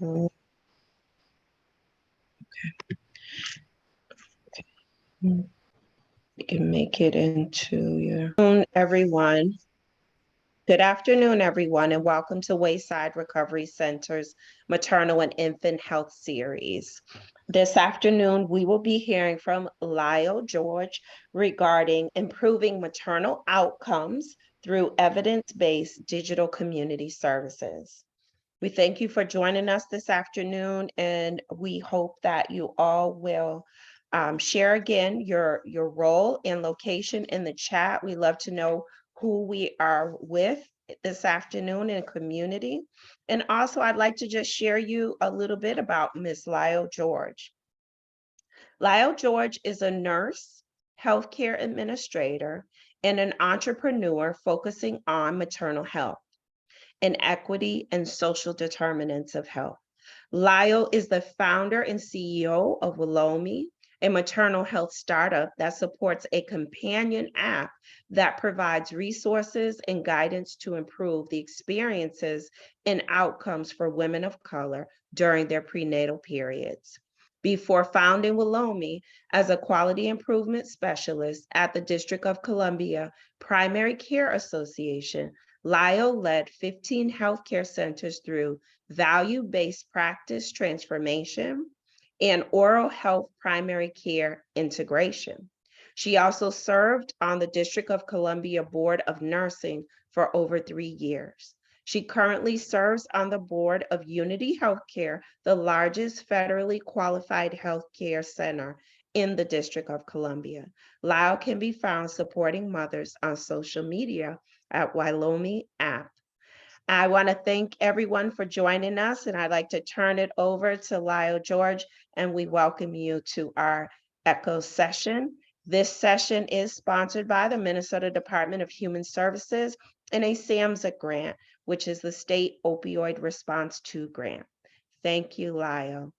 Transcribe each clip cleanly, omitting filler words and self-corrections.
Mm, mm. You can make it into your everyone. Good afternoon, everyone, and welcome to Wayside Recovery Center's Maternal and Infant Health Series. This afternoon, we will be hearing from Layo George regarding improving maternal outcomes through evidence-based digital community services. We thank you for joining us this afternoon, and we hope that you all will share again your role and location in the chat. We love to know who we are with this afternoon in community. And also, I'd like to just share you a little bit about Miss Lyle George. Lyle George is a nurse, healthcare administrator, and an entrepreneur focusing on maternal health and equity and social determinants of health. Layo is the founder and CEO of Wolomi, a maternal health startup that supports a companion app that provides resources and guidance to improve the experiences and outcomes for women of color during their prenatal periods. Before founding Wolomi as a quality improvement specialist at the District of Columbia Primary Care Association, Layo led 15 healthcare centers through value-based practice transformation and oral health primary care integration. She also served on the District of Columbia Board of Nursing for over 3 years. She currently serves on the board of Unity Healthcare, the largest federally qualified healthcare center in the District of Columbia. Layo can be found supporting mothers on social media at Wolomi app. I want to thank everyone for joining us, and I'd like to turn it over to Lyle George, and we welcome you to our ECHO session. This session is sponsored by the Minnesota Department of Human Services and a SAMHSA grant, which is the State Opioid Response 2 grant. Thank you, Lyle.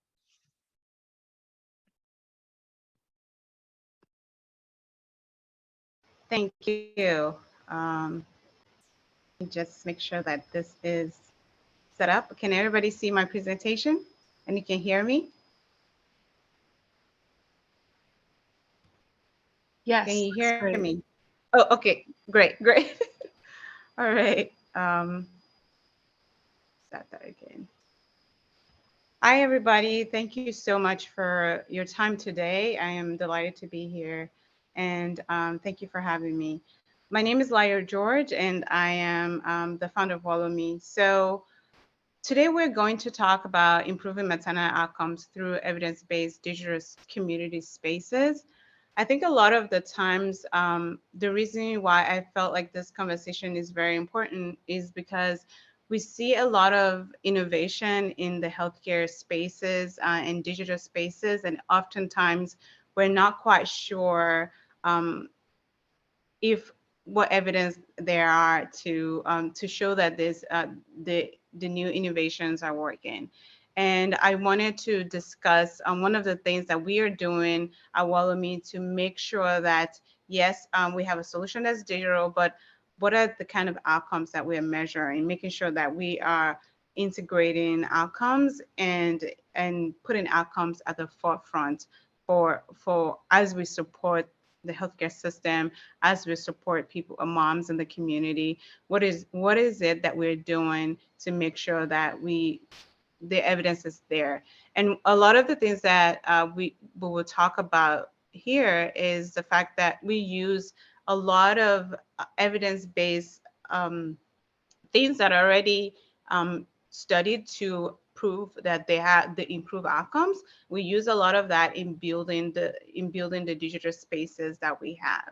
Thank you. Just make sure that this is set up. Can everybody see my presentation and you can hear me? Yes. Can you hear me? Oh, okay, great. All right. Start that again. Hi, everybody. Thank you so much for your time today. I am delighted to be here, and thank you for having me. My name is Layo George, and I am the founder of Wolomi. So today we're going to talk about improving maternal outcomes through evidence-based digital community spaces. I think a lot of the times, the reason why I felt like this conversation is very important is because we see a lot of innovation in the healthcare spaces and digital spaces, and oftentimes we're not quite sure if what evidence there are to show that this the new innovations are working. And I wanted to discuss one of the things that we are doing at Wolomi to make sure that, yes, we have a solution that's digital, but what are the kind of outcomes that we are measuring, making sure that we are integrating outcomes and putting outcomes at the forefront for as we support the healthcare system, as we support people, moms in the community. What is it that we're doing to make sure that the evidence is there? And a lot of the things that we will talk about here is the fact that we use a lot of evidence-based things that are already studied to prove that they have the improved outcomes. We use a lot of that in building the digital spaces that we have.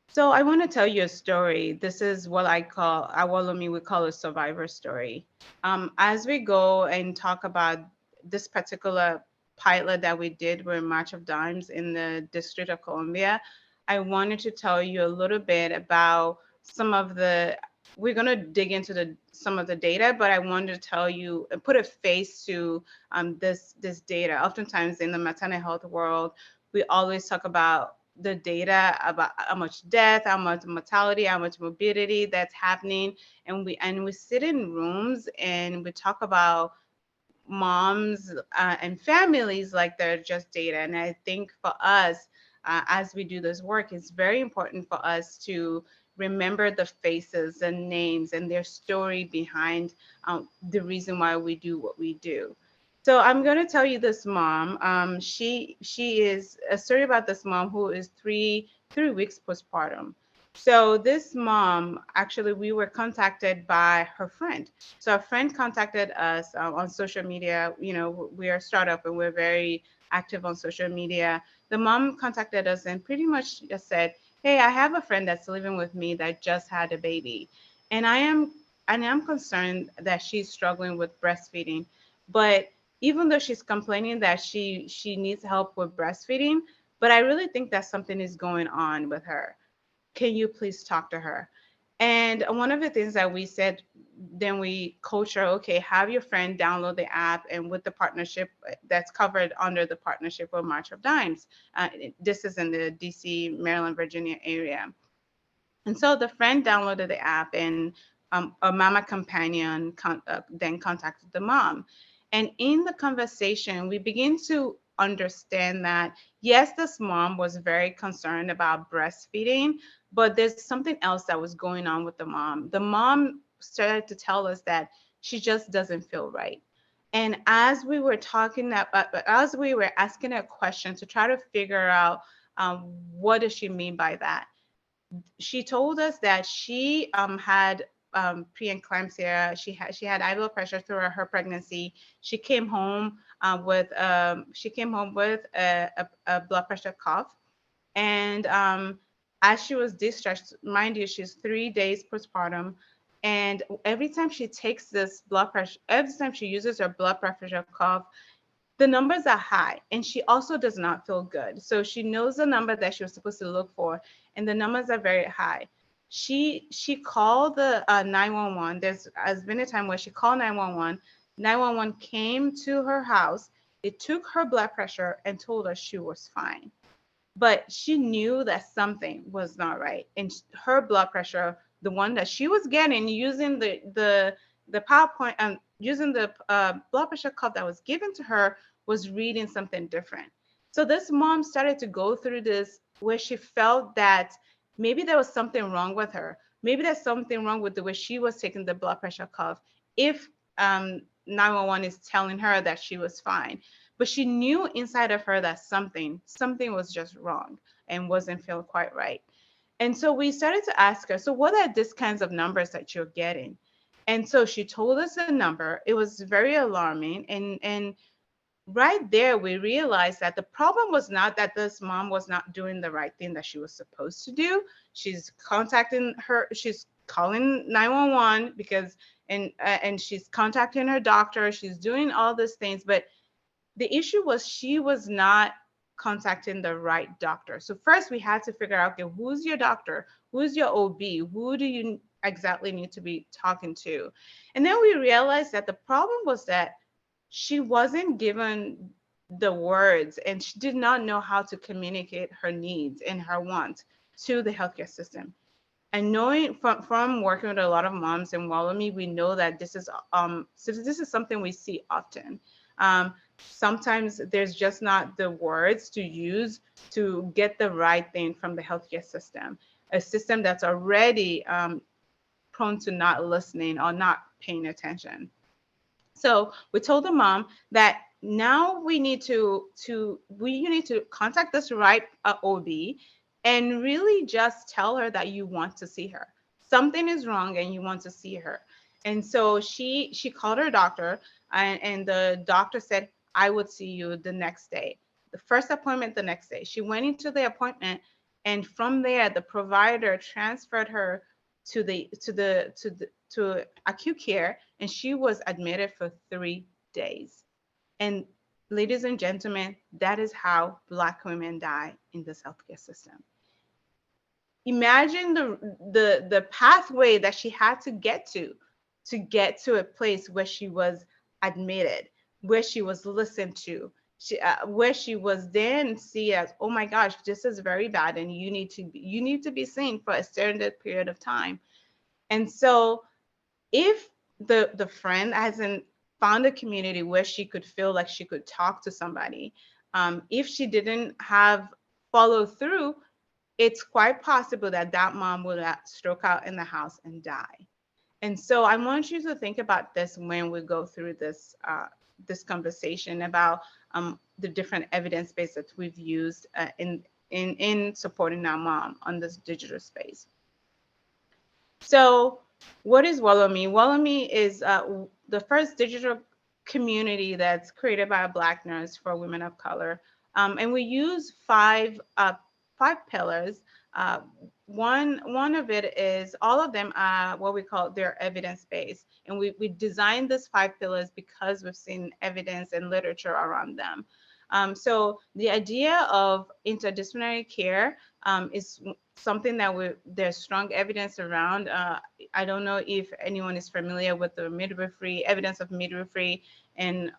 So I want to tell you a story. This is what I call, at Wolomi, we call a survivor story. As we go and talk about this particular pilot that we did with March of Dimes in the District of Columbia, I wanted to tell you a little bit about some of the, we're going to dig into some of the data, but I wanted to tell you, put a face to this data. Oftentimes in the maternal health world, we always talk about the data about how much death, how much mortality, how much morbidity that's happening. And we sit in rooms and we talk about moms and families like they're just data. And I think for us, as we do this work, it's very important for us to remember the faces and names and their story behind the reason why we do what we do. So I'm going to tell you this mom. She is a story about this mom who is three weeks postpartum. So this mom, actually, we were contacted by her friend. So a friend contacted us on social media. You know, we are a startup and we're very active on social media. The mom contacted us and pretty much just said, "Hey, I have a friend that's living with me that just had a baby, and I am concerned that she's struggling with breastfeeding. But even though she's complaining that she needs help with breastfeeding, but I really think that something is going on with her. Can you please talk to her?" And one of the things that we said, then we coach her, okay, have your friend download the app, and with the partnership that's covered under the partnership with March of Dimes. This is in the DC, Maryland, Virginia area. And so the friend downloaded the app, and a mama companion then contacted the mom. And in the conversation, we begin to understand that, yes, this mom was very concerned about breastfeeding, but there's something else that was going on with the mom. The mom started to tell us that she just doesn't feel right. And as we were talking that, as we were asking a question to try to figure out what does she mean by that, she told us that she had preeclampsia. She had high blood pressure through her pregnancy. She came home with a blood pressure cuff, and as she was discharged, mind you, she's 3 days postpartum. And every time she takes this blood pressure, every time she uses her blood pressure cuff, the numbers are high, and she also does not feel good. So she knows the number that she was supposed to look for, and the numbers are very high. She called the 911. There's has been a time where she called 911. 911 came to her house. They took her blood pressure and told her she was fine, but she knew that something was not right. And her blood pressure, the one that she was getting using the PowerPoint, using the blood pressure cuff that was given to her, was reading something different. So this mom started to go through this where she felt that maybe there was something wrong with her. Maybe there's something wrong with the way she was taking the blood pressure cuff. If 911 is telling her that she was fine, but she knew inside of her that something was just wrong and wasn't feeling quite right. And so we started to ask her, so what are these kinds of numbers that you're getting? And so she told us a number. It was very alarming. And right there, we realized that the problem was not that this mom was not doing the right thing that she was supposed to do. She's calling 911 because, and she's contacting her doctor. She's doing all these things, but the issue was she was not contacting the right doctor. So first we had to figure out, okay, who's your doctor? Who's your OB? Who do you exactly need to be talking to? And then we realized that the problem was that she wasn't given the words, and she did not know how to communicate her needs and her wants to the healthcare system. And knowing from working with a lot of moms in Wolomi, we know that this is something we see often. Sometimes there's just not the words to use to get the right thing from the healthcare system, a system that's already prone to not listening or not paying attention. So we told the mom that now you need to contact this right OB and really just tell her that you want to see her. Something is wrong and you want to see her. And so she called her doctor, and the doctor said, I would see you the next day. The first appointment the next day. She went into the appointment, and from there the provider transferred her to acute care, and she was admitted for 3 days. And ladies and gentlemen, that is how Black women die in this healthcare system. Imagine the pathway that she had to get to a place where she was admitted, where she was listened to. where she was then see as, oh my gosh, this is very bad, and you need to be seen for a certain period of time. And so if the friend hasn't found a community where she could feel like she could talk to somebody, if she didn't have follow through, it's quite possible that that mom will stroke out in the house and die. And so I want you to think about this when we go through this this conversation about the different evidence base that we've used in supporting our mom on this digital space. So what is Wolomi? Wolomi is the first digital community that's created by a Black nurse for women of color. And we use five pillars. Uh, one of it is, all of them are what we call, they're evidence-based. And we designed these five pillars because we've seen evidence and literature around them. So the idea of interdisciplinary care is something that there's strong evidence around. I don't know if anyone is familiar with the midwifery, evidence of midwifery, and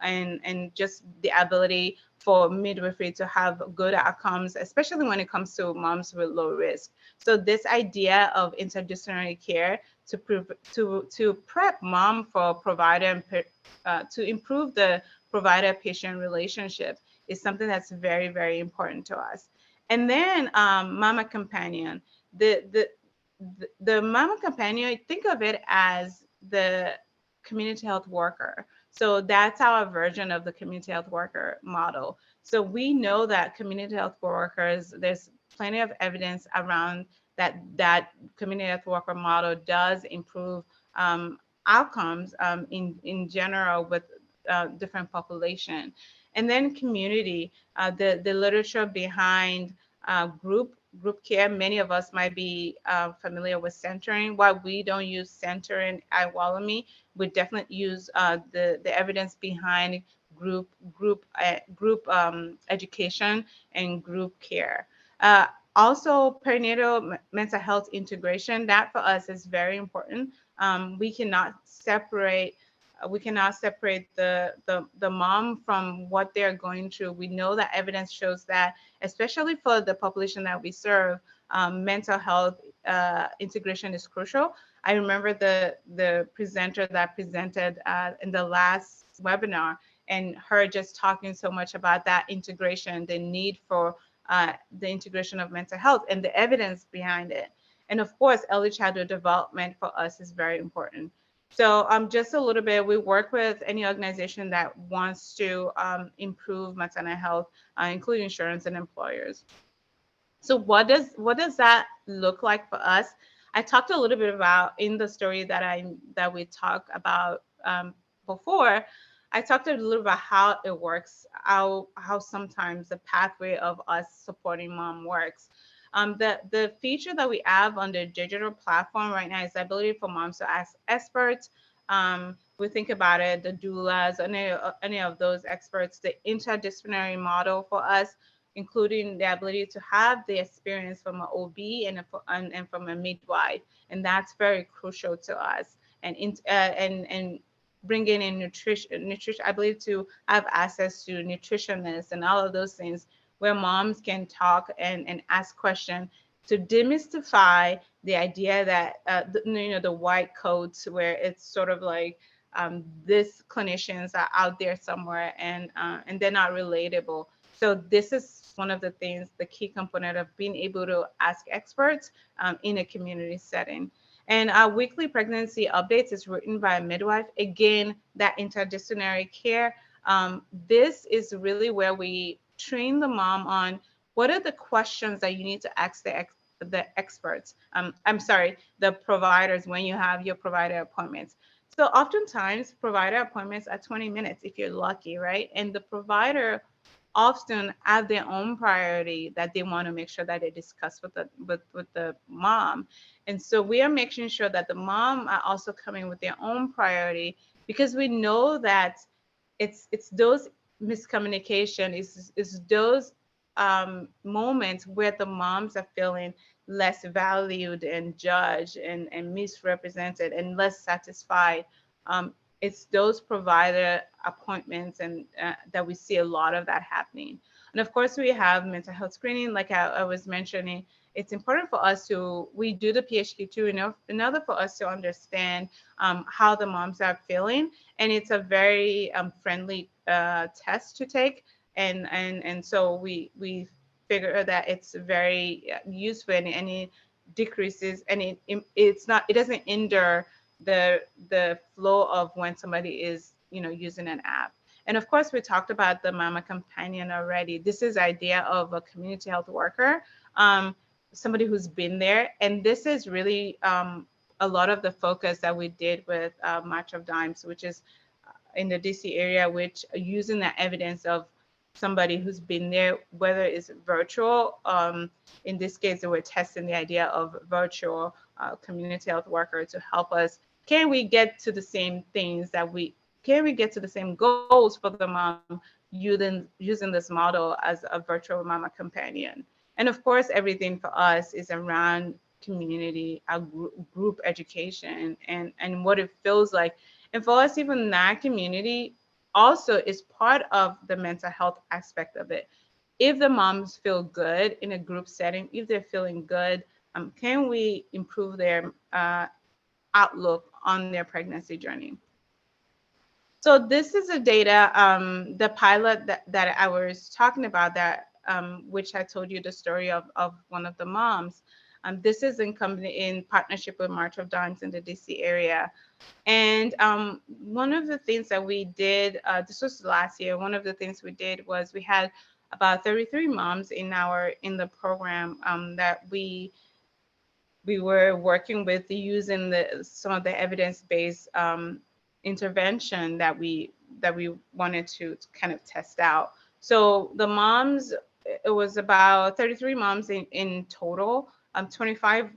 just the ability for midwifery to have good outcomes, especially when it comes to moms with low risk. So this idea of interdisciplinary care to prep mom for provider and to improve the provider-patient relationship is something that's very, very important to us. And then Mama Companion. The Mama Companion, think of it as the community health worker. So that's our version of the community health worker model. So we know that community health workers, there's plenty of evidence around that community health worker model does improve outcomes in general with different population. And then community, the literature behind group care. Many of us might be familiar with centering. While we don't use centering at Wolomi, we definitely use the evidence behind group education and group care. Also, perinatal mental health integration. That for us is very important. We cannot separate the mom from what they're going through. We know that evidence shows that, especially for the population that we serve, mental health integration is crucial. I remember the presenter that presented in the last webinar, and her just talking so much about that integration, the need for the integration of mental health and the evidence behind it. And of course, early childhood development for us is very important. So just a little bit, we work with any organization that wants to improve maternal health, including insurance and employers. So what does that look like for us? I talked a little bit about in the story that we talked about before. I talked a little about how it works, how sometimes the pathway of us supporting mom works. The feature that we have on the digital platform right now is the ability for moms to ask experts. We think about it, the doulas, any of those experts, the interdisciplinary model for us, including the ability to have the experience from an OB and from a midwife, and that's very crucial to us. And bringing in nutrition, I believe, to have access to nutritionists and all of those things where moms can talk and ask questions to demystify the idea that the white coats, where it's sort of like these clinicians are out there somewhere and they're not relatable. So this is one of the things, the key component of being able to ask experts in a community setting. And our weekly pregnancy updates is written by a midwife. Again, that interdisciplinary care. This is really where we train the mom on what are the questions that you need to ask the experts. I'm sorry, the providers when you have your provider appointments. So oftentimes provider appointments are 20 minutes if you're lucky, right? And the provider often have their own priority that they want to make sure that they discuss with the mom. And so we are making sure that the mom are also coming with their own priority, because we know that it's those miscommunication, is those moments where the moms are feeling less valued and judged and misrepresented and less satisfied. it's those provider appointments, and that we see a lot of that happening. And of course, we have mental health screening, like I was mentioning. It's important for us to, we do the PHQ2 in order for us to understand how the moms are feeling. And it's a very friendly test to take. And so we figure that it's very useful, and it decreases, and it doesn't hinder the flow of when somebody is using an app. And of course, we talked about the mama companion already. This is idea of a community health worker, somebody who's been there. And this is really a lot of the focus that we did with March of Dimes, which is in the DC area, which using the evidence of somebody who's been there, whether it's virtual. In this case, they were testing the idea of virtual community health worker to help us. Can we get to the same things can we get to the same goals for the mom using this model as a virtual mama companion? And of course, everything for us is around community, our group education, and what it feels like. And for us, even that community also is part of the mental health aspect of it. If the moms feel good in a group setting, if they're feeling good, can we improve their outlook on their pregnancy journey? So this is a data, the pilot that I was talking about, that which I told you the story of one of the moms. This is in partnership with March of Dimes in the DC area. And one of the things that we did, this was last year, one of the things we did was we had about 33 moms in the program that we were working with, using some of the evidence-based intervention that we wanted to kind of test out. So the moms, it was about 33 moms in total, 25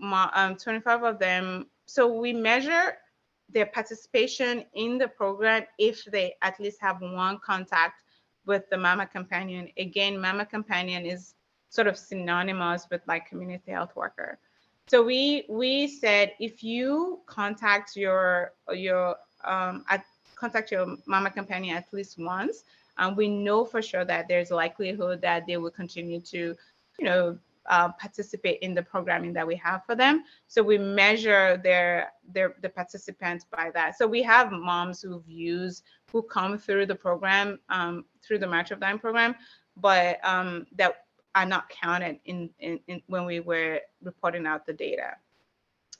of them. So we measure their participation in the program if they at least have one contact with the mama companion. Again, mama companion is sort of synonymous with like community health worker. So we said, if you contact your mama companion at least once, we know for sure that there's likelihood that they will continue to, participate in the programming that we have for them. So we measure the participants by that. So we have moms who come through the program, through the March of Dime program, but that are not counted in when we were reporting out the data.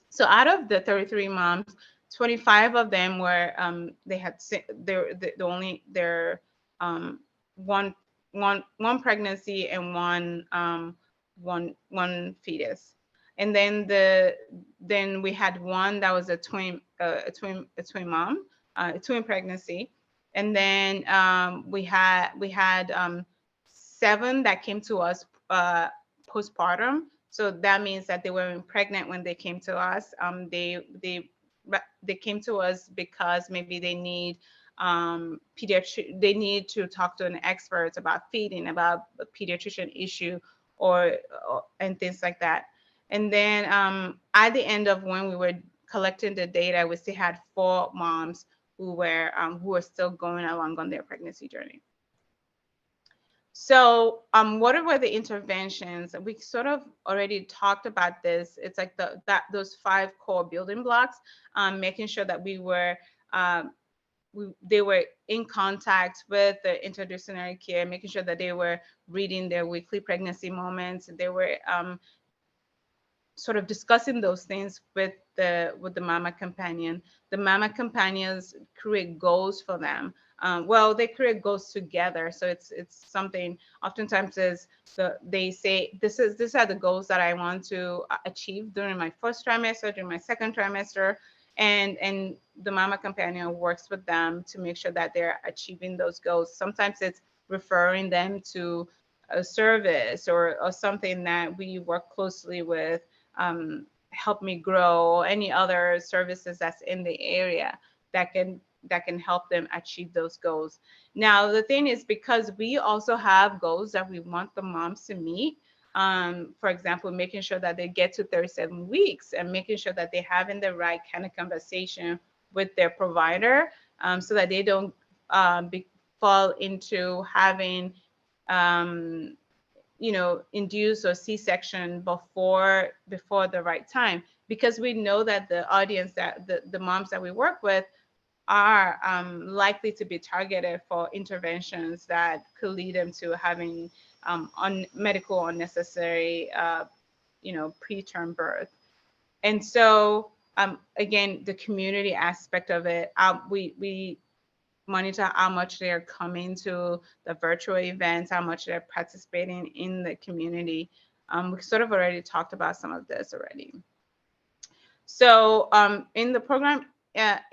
So out of the 33 moms, 25 of them were they had one pregnancy and one fetus. And then we had one that was a twin mom, a twin pregnancy. And then we had 7 that came to us postpartum. So that means that they weren't pregnant when they came to us. They came to us because maybe they need they need to talk to an expert about feeding, about a pediatrician issue, and things like that. And then at the end of when we were collecting the data, we still had 4 moms who were still going along on their pregnancy journey. So what were the interventions? We sort of already talked about this. It's like those 5 core building blocks, making sure that they were in contact with the interdisciplinary care, making sure that they were reading their weekly pregnancy moments. They were sort of discussing those things with the mama companion. The mama companions create goals for them. Well, they create goals together. So it's something oftentimes they say, these are the goals that I want to achieve during my first trimester, during my second trimester. And the mama companion works with them to make sure that they're achieving those goals. Sometimes it's referring them to a service or something that we work closely with, Help Me Grow, any other services that's in the area that can help them achieve those goals. Now, the thing is, because we also have goals that we want the moms to meet, for example, making sure that they get to 37 weeks and making sure that they're having the right kind of conversation with their provider, so that they don't fall into having induce or C-section before the right time, because we know that the audience, that the moms that we work with are likely to be targeted for interventions that could lead them to having medical unnecessary preterm birth. And so again, the community aspect of it, we monitor how much they're coming to the virtual events, how much they're participating in the community. We sort of already talked about some of this already. So in the program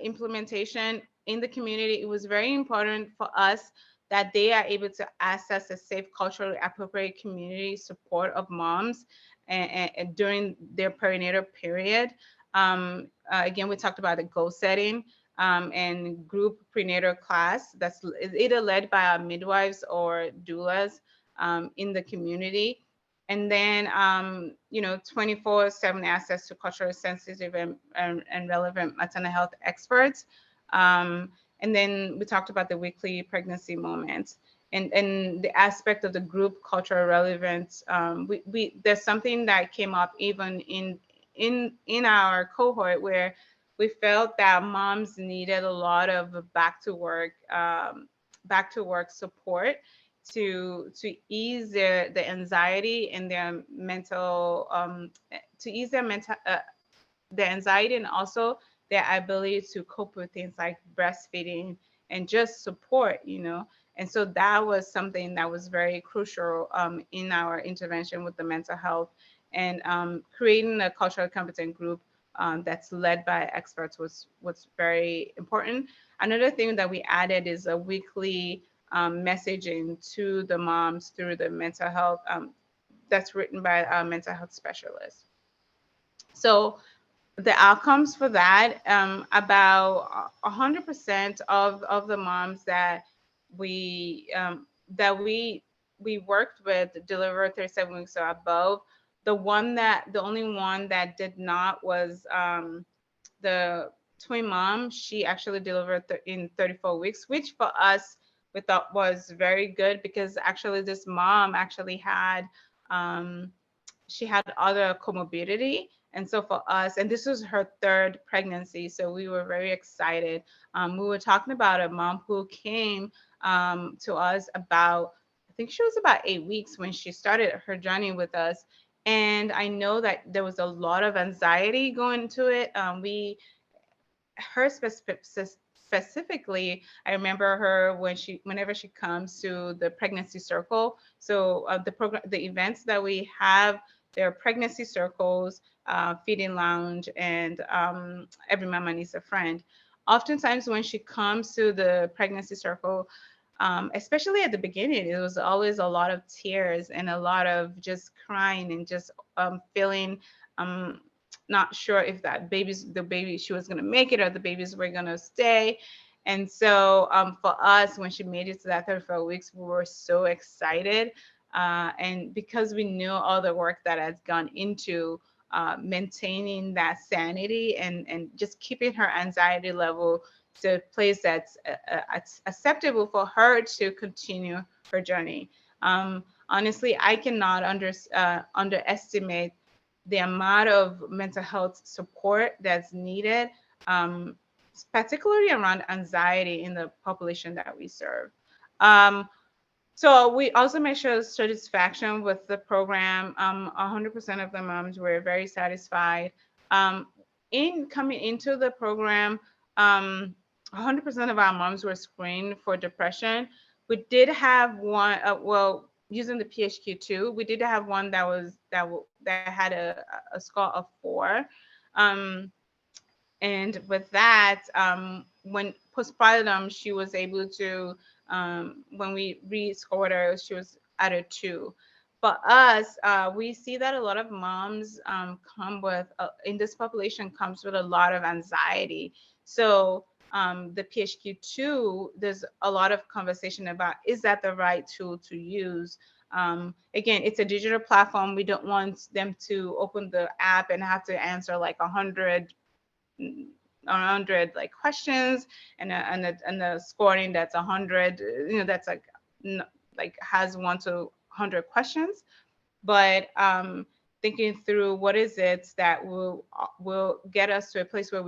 implementation in the community, it was very important for us that they are able to access a safe, culturally appropriate community support of moms and during their perinatal period. Again, we talked about the goal setting and group prenatal class that's either led by our midwives or doulas in the community. And then 24/7 access to culturally sensitive and relevant maternal health experts. And then we talked about the weekly pregnancy moments and the aspect of the group cultural relevance. There's something that came up even in our cohort where we felt that moms needed a lot of back to work support to ease the anxiety and their mental to ease their mental the anxiety, and also their ability to cope with things like breastfeeding and just support, And so that was something that was very crucial in our intervention with the mental health, and creating a culturally competent group that's led by experts was very important. Another thing that we added is a weekly messaging to the moms through the mental health that's written by a mental health specialist. So the outcomes for that, about 100% of the moms that we worked with delivered 37 weeks or above. The only one that did not was the twin mom. She actually delivered in 34 weeks, which for us we thought was very good, because actually this mom actually had she had other comorbidity. And so for us, and this was her third pregnancy, so we were very excited. We were talking about a mom who came to us about, I think she was about 8 weeks when she started her journey with us. And I know that there was a lot of anxiety going into it. Her specifically, I remember her whenever she comes to the pregnancy circle. So the events that we have, there are pregnancy circles, feeding lounge, and every mama needs a friend. Oftentimes when she comes to the pregnancy circle, especially at the beginning, it was always a lot of tears and a lot of just crying and just feeling not sure if the baby she was going to make it, or the babies were going to stay. And so for us, when she made it to that 34 weeks, we were so excited. And because we knew all the work that has gone into maintaining that sanity and just keeping her anxiety level to a place that's acceptable for her to continue her journey. Honestly, I cannot underestimate the amount of mental health support that's needed, particularly around anxiety in the population that we serve. So we also make sure satisfaction with the program. 100% of the moms were very satisfied. In coming into the program, 100% of our moms were screened for depression. We did have one, using the PHQ-2, we did have one that had a score of 4. And with that, when postpartum, she was able to, when we rescored her, she was at a 2. For us, we see that a lot of moms come with, in this population, comes with a lot of anxiety. So the PHQ-2, there's a lot of conversation about, is that the right tool to use? Again, it's a digital platform. We don't want them to open the app and have to answer like 100 100 like questions, and the scoring that's 100, that's like has 1 to 100 questions. But thinking through what is it that will get us to a place where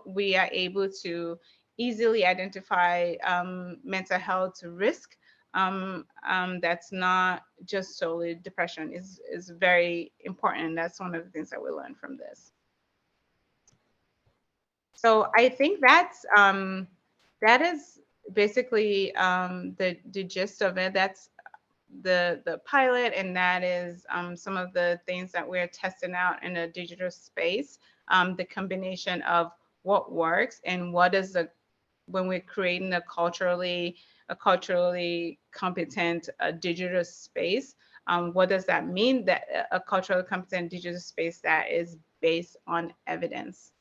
we are able to easily identify mental health risk, that's not just solely depression, is very important. That's one of the things that we learned from this. So I think that is basically the gist of it. That's the pilot, and that is some of the things that we're testing out in a digital space. The combination of what works and what is when we're creating a culturally competent digital space. What does that mean? That a culturally competent digital space that is based on evidence.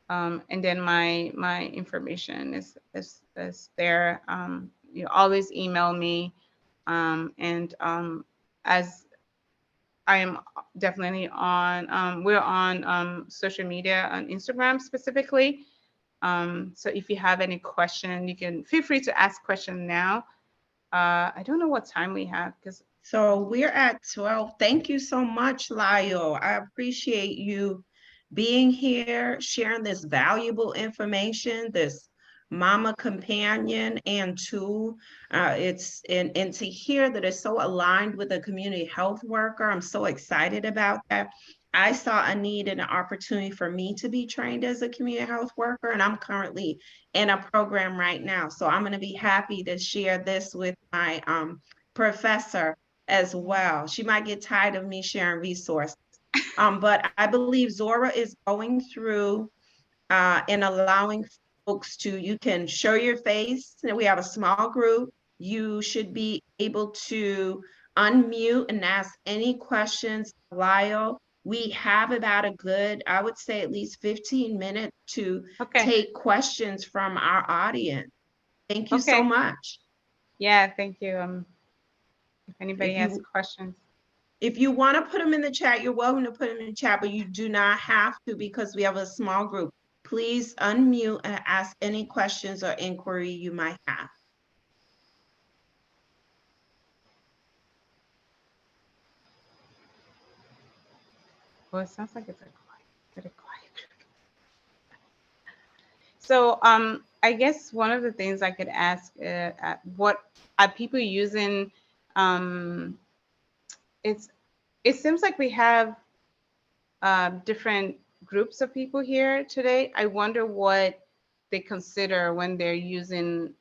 And then my information is there. You always email me, and as I am definitely on, we're on social media, on Instagram specifically. So if you have any question, you can feel free to ask question now. I don't know what time we have, because So we're at 12. Thank you so much, Layo. I appreciate you being here, sharing this valuable information, this mama companion and tool. And to hear that it's so aligned with a community health worker, I'm so excited about that. I saw a need and an opportunity for me to be trained as a community health worker, and I'm currently in a program right now. So I'm going to be happy to share this with my professor as well. She might get tired of me sharing resources. But I believe Zora is going through and allowing folks to, you can show your face. We have a small group. You should be able to unmute and ask any questions. Lyle, we have about a good, I would say at least 15 minutes to take questions from our audience. Thank you so much. Yeah, thank you. If anybody has questions. If you want to put them in the chat, you're welcome to put them in the chat, but you do not have to because we have a small group. Please unmute and ask any questions or inquiry you might have. Well, it sounds like it's very quiet. So I guess one of the things I could ask, what are people using? It seems like we have different groups of people here today. I wonder what they consider when they're using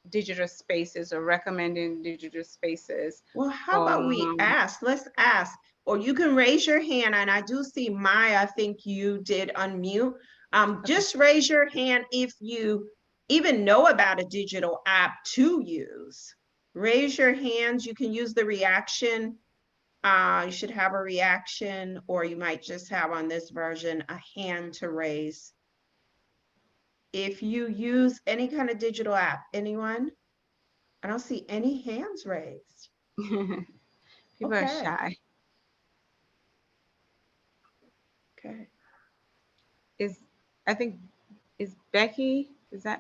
digital spaces or recommending digital spaces. Well, how about we ask? Let's ask. Or you can raise your hand, and I do see Maya, I think you did unmute. Just raise your hand if you even know about a digital app to use. Raise your hands. You can use the reaction. You should have a reaction, or you might just have on this version a hand to raise. If you use any kind of digital app, anyone? I don't see any hands raised. People are shy. Okay. I think, is Becky, is that?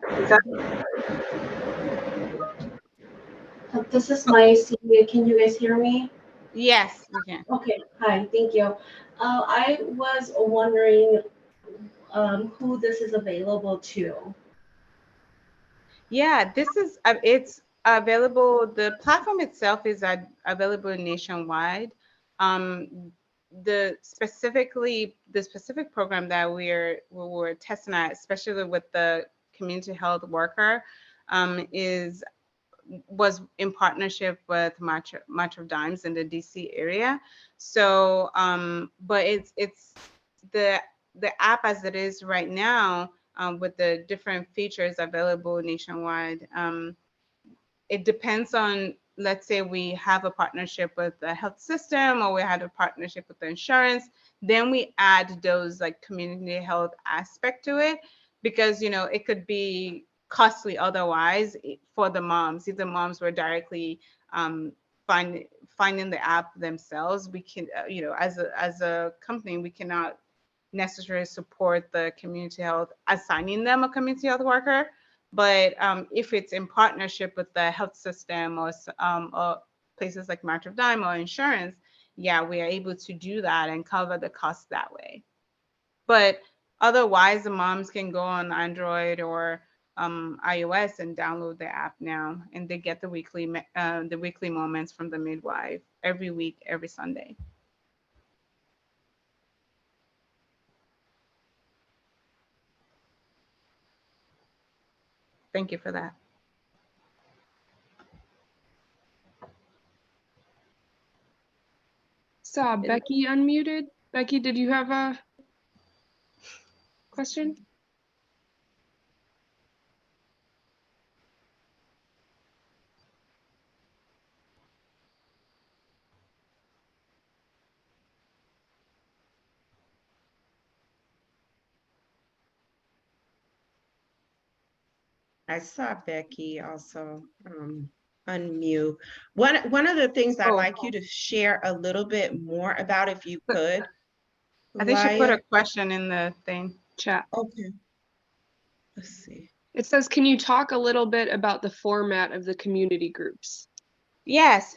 This is my Celia. Can you guys hear me? Yes, we can. Okay, hi, thank you. I was wondering who this is available to. Yeah, this is, it's available, the platform itself is available nationwide. The specific program that we're testing out, especially with the community health worker, was in partnership with March of Dimes in the DC area. So, but it's the app as it is right now, with the different features available nationwide. It depends on, let's say we have a partnership with the health system, or we had a partnership with the insurance, then we add those like community health aspect to it, because it could be costly otherwise for the moms if the moms were directly finding the app themselves. We can, as a company, we cannot necessarily support the community health, assigning them a community health worker. But if it's in partnership with the health system or places like March of Dime or insurance, yeah, we are able to do that and cover the cost that way. But otherwise, the moms can go on Android or iOS and download the app now, and they get the weekly moments from the midwife every week, every Sunday. Thank you for that. Saw Becky unmuted. Becky, did you have a question? I saw Becky also unmute. One of the things I'd like you to share a little bit more about, if you could. I think she put Layo. a question in the thing. Chat. Okay. Let's see. It says, can you talk a little bit about the format of the community groups? Yes.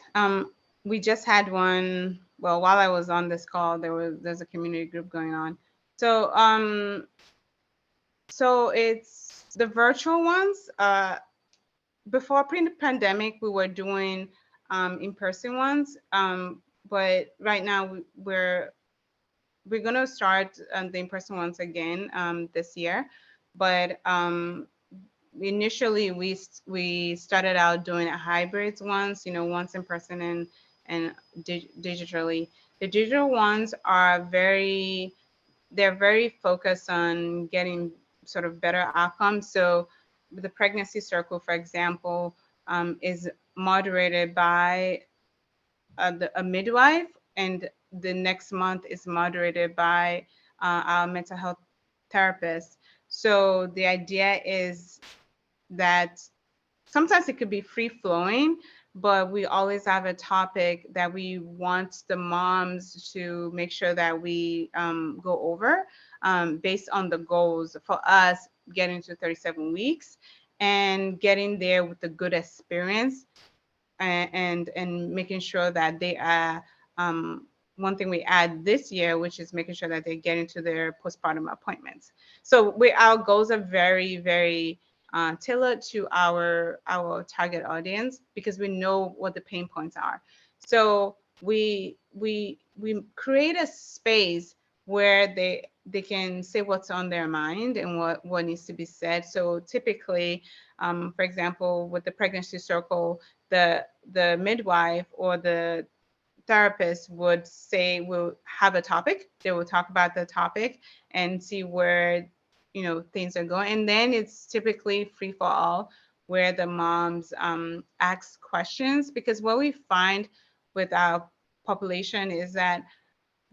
We just had one. Well, while I was on this call, there's a community group going on. So so it's the virtual ones. Before pre-pandemic, we were doing in-person ones, but right now we're gonna start the in-person ones again this year. But initially we started out doing a hybrids ones, once in person and digitally. The digital ones are they're very focused on getting sort of better outcomes. So the pregnancy circle, for example, is moderated by a midwife, and the next month is moderated by our mental health therapist. So the idea is that sometimes it could be free flowing, but we always have a topic that we want the moms to make sure that we go over based on the goals for us getting to 37 weeks and getting there with a good experience and making sure that they are one thing we add this year, which is making sure that they get into their postpartum appointments. So our goals are very, very tailored to our target audience because we know what the pain points are. So we create a space where they can say what's on their mind and what needs to be said. So typically, for example, with the pregnancy circle, the midwife or the therapist would say we'll have a topic. They will talk about the topic and see where things are going, and then it's typically free for all where the moms ask questions, because what we find with our population is that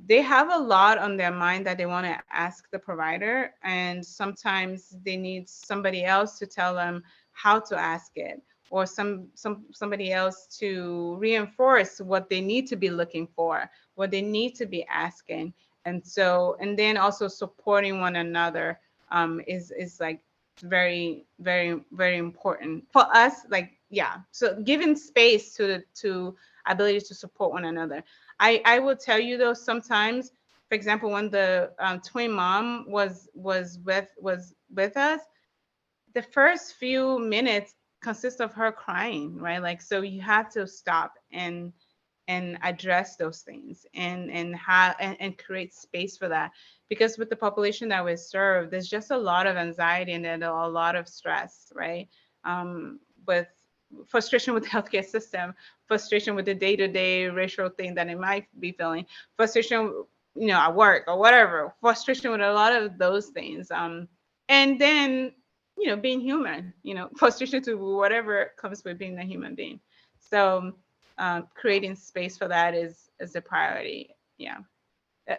they have a lot on their mind that they want to ask the provider, and sometimes they need somebody else to tell them how to ask it, or somebody else to reinforce what they need to be looking for, what they need to be asking. And then also supporting one another is like very, very, very important for us. Like, yeah, so giving space to ability to support one another. I will tell you though, sometimes, for example, when the twin mom was with us, the first few minutes consist of her crying, right? Like, so you have to stop and address those things and create space for that, because with the population that we serve, there's just a lot of anxiety and then a lot of stress, right? With frustration with the healthcare system, frustration with the day-to-day racial thing that it might be feeling, frustration, at work or whatever, frustration with a lot of those things. And then, being human, frustration to whatever comes with being a human being. So creating space for that is a priority. Yeah.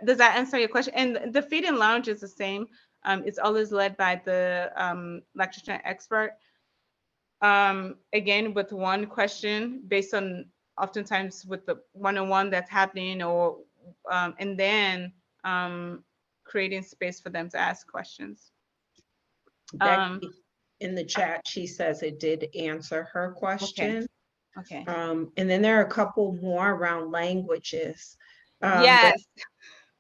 Does that answer your question? And the feed-in lounge is the same. It's always led by the lactation expert. Again, with one question based on oftentimes with the one-on-one that's happening, or and then creating space for them to ask questions. Becky, in the chat, she says it did answer her question. Okay. And then there are a couple more around languages. Yes.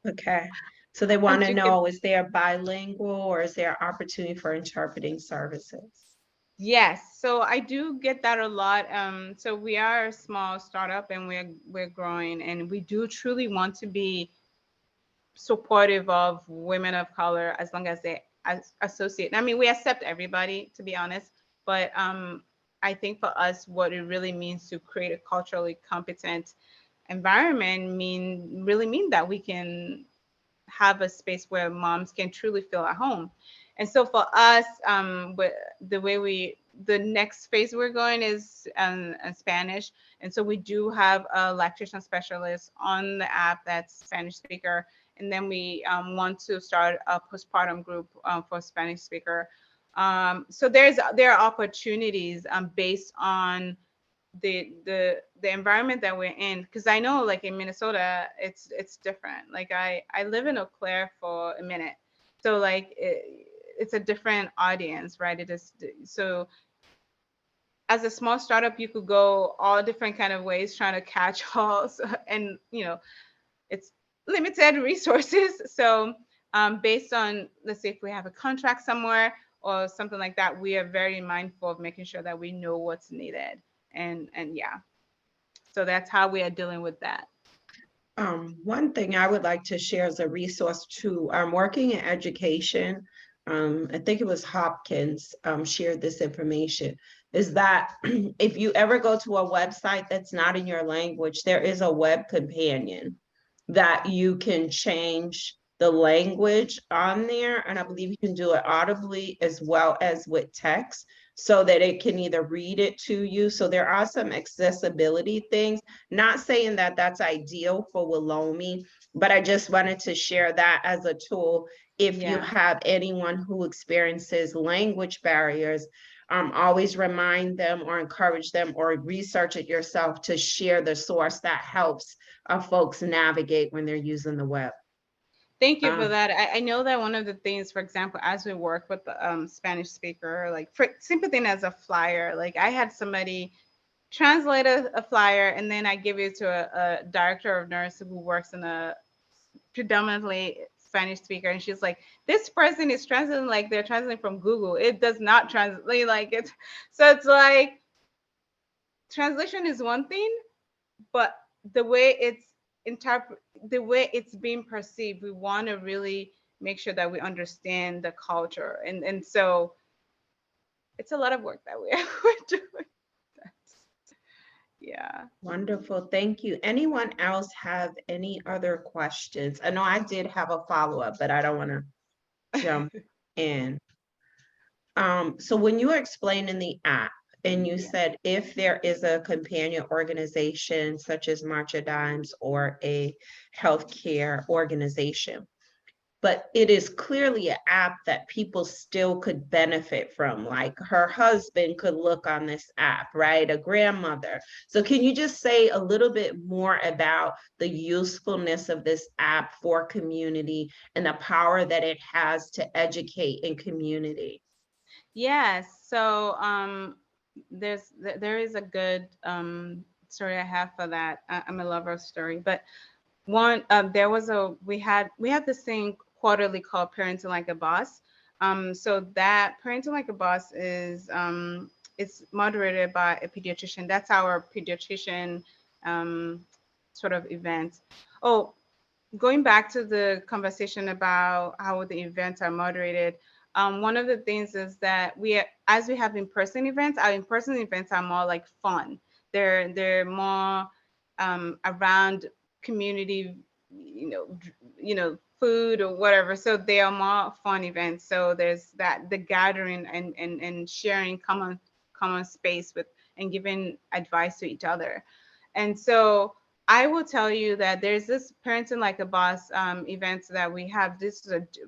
Okay. So they want to you know, is there bilingual or is there opportunity for interpreting services? Yes, so I do get that a lot. So we are a small startup and we're growing, and we do truly want to be supportive of women of color as long as they associate. I mean, we accept everybody, to be honest, but I think for us, what it really means to create a culturally competent environment really mean that we can have a space where moms can truly feel at home. And so for us, but the next phase we're going is in Spanish. And so we do have a lactation specialist on the app that's Spanish speaker. And then we want to start a postpartum group for Spanish speaker. So there are opportunities based on the environment that we're in, because I know like in Minnesota it's different. Like I live in Eau Claire for a minute, so like it's a different audience, right? It is. So as a small startup, you could go all different kind of ways trying to catch all, and it's limited resources. So based on, let's say if we have a contract somewhere or something like that, we are very mindful of making sure that we know what's needed. And yeah, so that's how we are dealing with that. One thing I would like to share as a resource too, working in education, I think it was Hopkins shared this information, is that if you ever go to a website that's not in your language, there is a web companion that you can change the language on there. And I believe you can do it audibly as well as with text, so that it can either read it to you. So there are some accessibility things, not saying that that's ideal for Wolomi, but I just wanted to share that as a tool. If you have anyone who experiences language barriers, always remind them or encourage them or research it yourself to share the source that helps folks navigate when they're using the web. Thank you for that. I know that one of the things, for example, as we work with the Spanish speaker, like for simple thing as a flyer, like I had somebody translate a flyer and then I give it to a director of nursing who works in a predominantly Spanish speaker, and she's like, this person is translating like they're translating from Google. It does not translate like it. So it's like translation is one thing, but the way it's being perceived, we want to really make sure that we understand the culture, and so it's a lot of work that we're doing. Yeah. Wonderful. Thank you. Anyone else have any other questions? I know I did have a follow-up, but I don't want to jump in. So when you were explaining the app and you said if there is a companion organization such as March of Dimes or a healthcare organization, but it is clearly an app that people still could benefit from. Like her husband could look on this app, right? A grandmother. So can you just say a little bit more about the usefulness of this app for community and the power that it has to educate in community? Yes. So there is a good story I have for that. I'm a lover of story, but one we had this thing quarterly called Parenting Like a Boss. So that Parenting Like a Boss is it's moderated by a pediatrician. That's our pediatrician sort of event. Oh, going back to the conversation about how the events are moderated, one of the things is that as we have in-person events, our in-person events are more like fun. They're more around community, food or whatever. So they are more fun events. So there's the gathering and sharing common space with and giving advice to each other. And so I will tell you that there's this Parenting Like a Boss event that we have.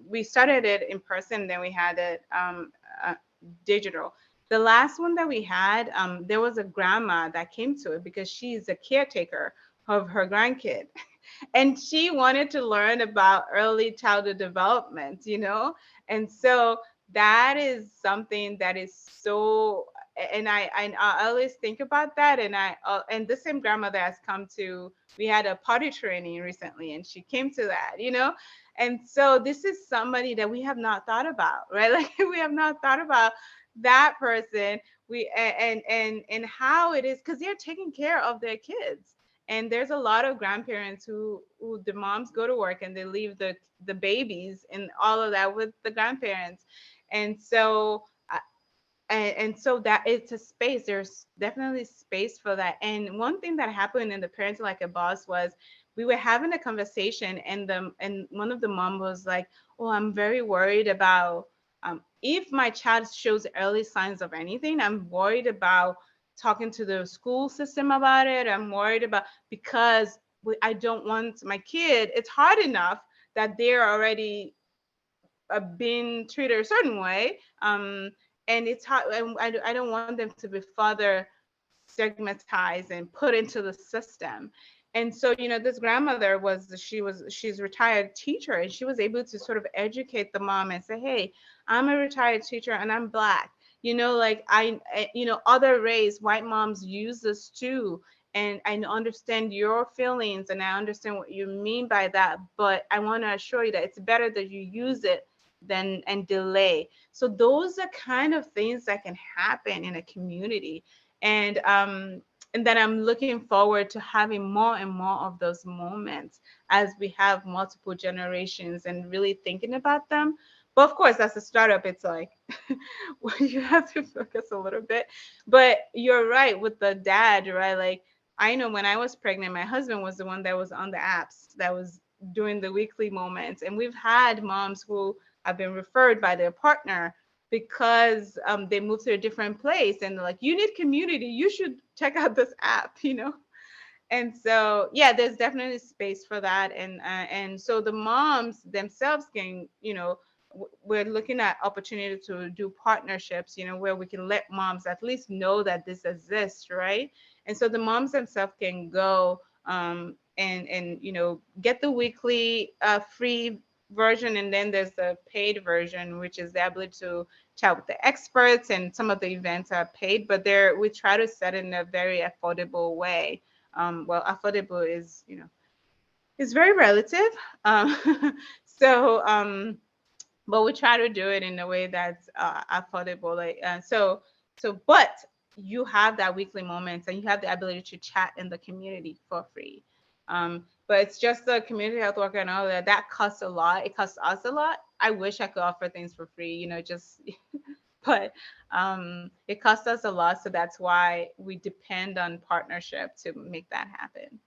We started it in person, then we had it digital. The last one that we had, there was a grandma that came to it because she's a caretaker of her grandkid. And she wanted to learn about early childhood development, you know? And so that is something that is so, and I always think about that. And the same grandmother has come to, we had a potty training recently and she came to that, you know? And so this is somebody that we have not thought about, right? Like we have not thought about that person. And how it is, because they're taking care of their kids. And there's a lot of grandparents who the moms go to work and they leave the babies and all of that with the grandparents. And so and so that it's a space, there's definitely space for that. And one thing that happened in the Parenting Like a Boss was we were having a conversation and one of the mom was like, oh, I'm very worried about if my child shows early signs of anything, I'm worried about talking to the school system about it. I'm worried about, because I don't want my kid, it's hard enough that they're already being treated a certain way. And it's hard, and I don't want them to be further stigmatized and put into the system. And so, you know, this grandmother she's a retired teacher, and she was able to sort of educate the mom and say, hey, I'm a retired teacher and I'm Black. You know, like you know, other race, white moms use this too. And I understand your feelings and I understand what you mean by that. But I want to assure you that it's better that you use it than and delay. So those are kind of things that can happen in a community. And then I'm looking forward to having more and more of those moments as we have multiple generations and really thinking about them. But of course, as a startup, it's like you have to focus a little bit. But you're right with the dad, right? Like I know when I was pregnant, my husband was the one that was on the apps that was doing the weekly moments. And we've had moms who have been referred by their partner because they moved to a different place and they're like, you need community, you should check out this app, you know? And so, yeah, there's definitely space for that. And so the moms themselves can, you know, we're looking at opportunity to do partnerships, you know, where we can let moms at least know that this exists, right? And so the moms themselves can go and you know, get the weekly free version, and then there's the paid version, which is the ability to chat with the experts, and some of the events are paid, but we try to set it in a very affordable way. Well, affordable is, you know, is very relative. So but we try to do it in a way that's affordable. Like but you have that weekly moments and you have the ability to chat in the community for free. But it's just the community health worker and all that costs a lot. It costs us a lot. I wish I could offer things for free, you know, just but it costs us a lot. So that's why we depend on partnership to make that happen.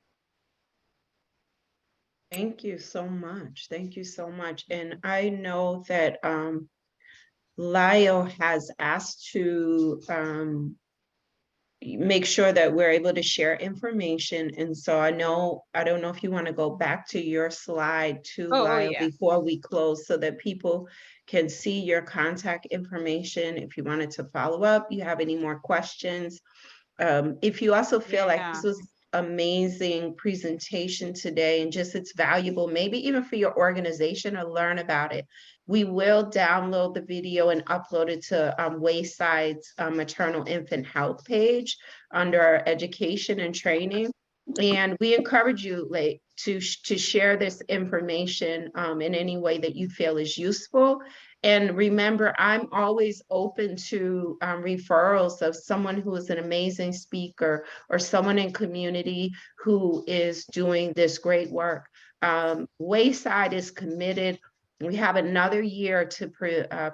Thank you so much. Thank you so much. And I know that Layo has asked to make sure that we're able to share information. And so I don't know if you want to go back to your slide too, Layo, Yeah. before we close so that people can see your contact information. If you wanted to follow up, you have any more questions. If you also feel like this was amazing presentation today and just it's valuable, maybe even for your organization to learn about it, we will download the video and upload it to Wayside's maternal infant health page under our education and training. And we encourage you to share this information in any way that you feel is useful. And remember, I'm always open to referrals of someone who is an amazing speaker or someone in community who is doing this great work. Wayside is committed. We have another year to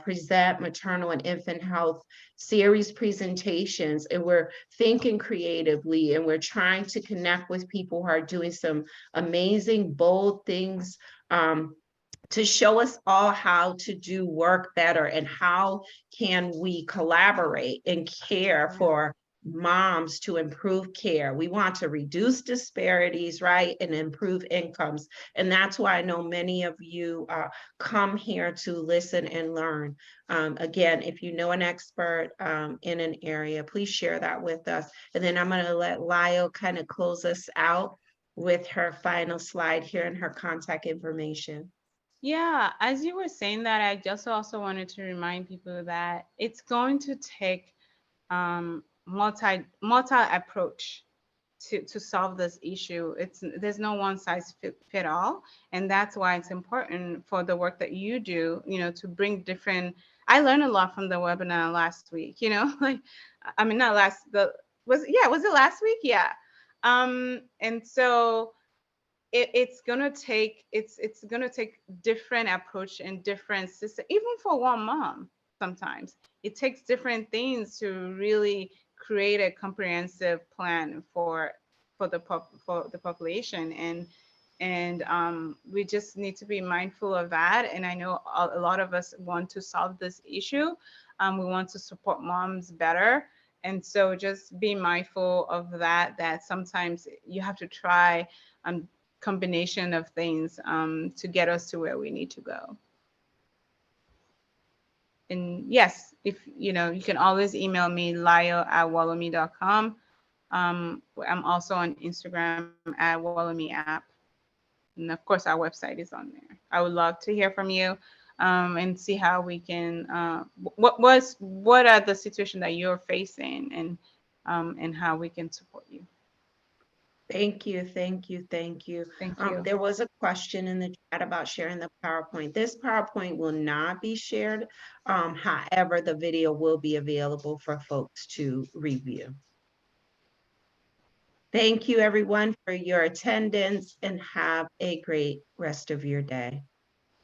present maternal and infant health series presentations, and we're thinking creatively, and we're trying to connect with people who are doing some amazing, bold things to show us all how to do work better and how can we collaborate and care for moms to improve care. We want to reduce disparities, right, and improve incomes. And that's why I know many of you come here to listen and learn. Again, if you know an expert in an area, please share that with us. And then I'm going to let Layo kind of close us out with her final slide here and her contact information. Yeah, as you were saying that, I just also wanted to remind people that it's going to take multi approach to solve this issue. There's no one size fit all, and that's why it's important for the work that you do, to bring different. I learned a lot from the webinar last week, like, I mean, not last, was it last week? Yeah. And so it's gonna take different approach and different system, even for one mom. Sometimes it takes different things to really create a comprehensive plan for the population, and we just need to be mindful of that. And I know a lot of us want to solve this issue. We want to support moms better, and so just be mindful of that sometimes you have to try combination of things to get us to where we need to go. And yes, if you can always email me, layo@wolomi.com. I'm also on Instagram @Wolomi app. And of course, our website is on there. I would love to hear from you and see how we can, what are the situations that you're facing, and how we can support you. Thank you, thank you, thank you. Thank you. There was a question in the chat about sharing the PowerPoint. This PowerPoint will not be shared. However, the video will be available for folks to review. Thank you, everyone, for your attendance, and have a great rest of your day.